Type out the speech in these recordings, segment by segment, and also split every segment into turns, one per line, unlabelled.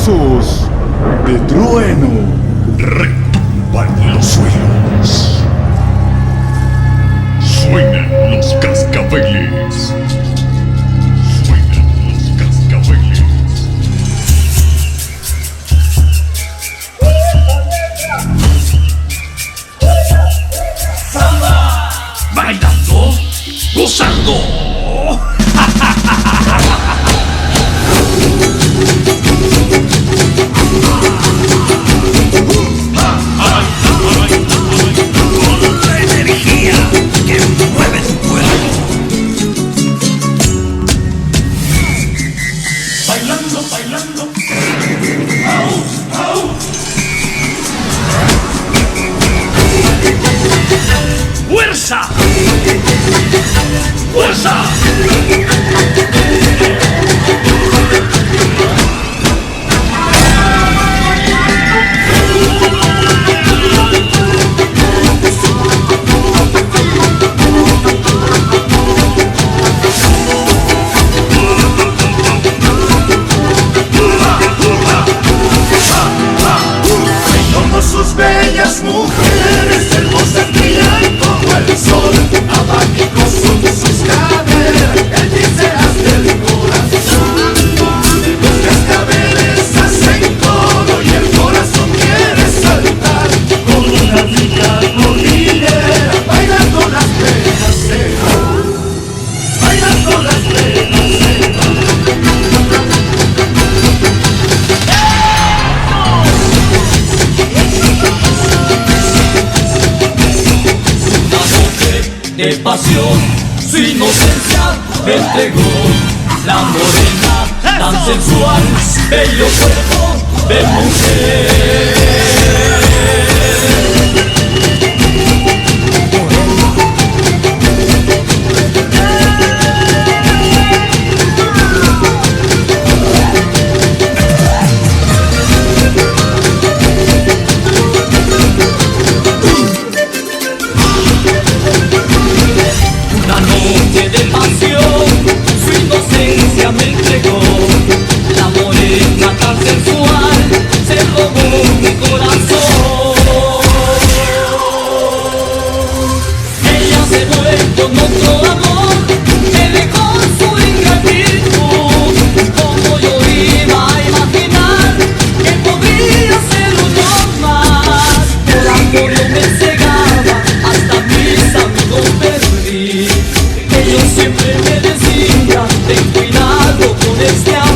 Pasos de Trueno.
Retumban los suelos. Suenan los cascabeles. Suenan los cascabeles.
¡Samba! Bailando, gozando. ¡Fuerza! ¡Fuerza!
Como sus bellas mujeres hermosas brillan como el sol, abanico son sus caderas, hechiceras del corazón. Los cascabeles hacen coro y el corazón quiere saltar, con una rica cordillera, bailando las penas se van, bailando las penas se van.
De pasión, su inocencia me entregó. La morena, tan sensual, bello cuerpo de mujer. Una noche de pasión, su inocencia me entregó. La morena tan sensual se robó mi corazón. Ella se fue con otro amor, me dejó su ingratitud. Como yo iba a imaginar que podría ser uno más. Por amor yo me cegaba, hasta mis amigos perdí. Ellos siempre me decían, ten cuidado con este amor.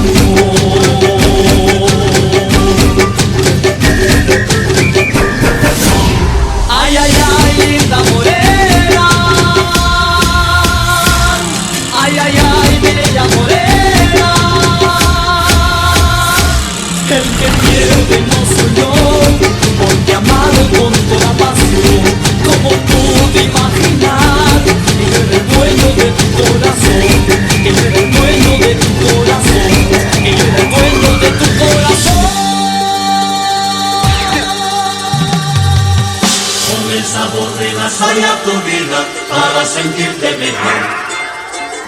Ay, ay, ay, linda morena. Ay, ay, ay, bella morena. El que pierde no soy yo, porque amado con toda pasión. Como pude imaginar, él era el dueño de tu corazón. Él era el dueño de tu corazón. Él era el dueño de tu corazón.
Con el sabor de la saya tu vida para sentirte mejor.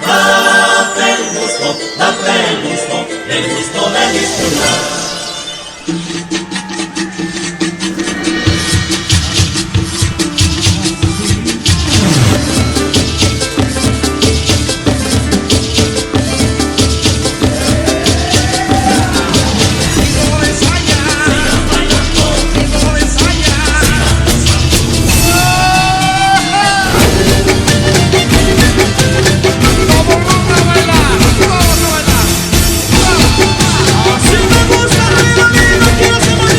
Date el gusto de disfrutar.
Así me gusta, quiero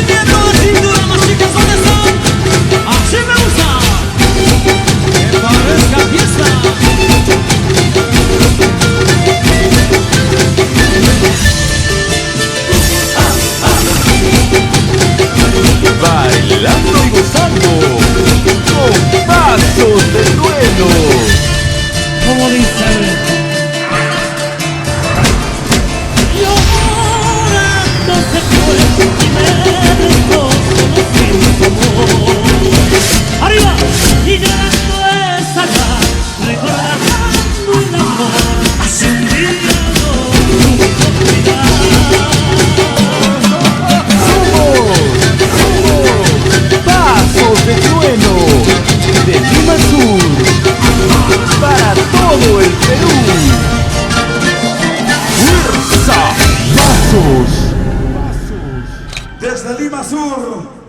Pasos.
Desde Lima Sur,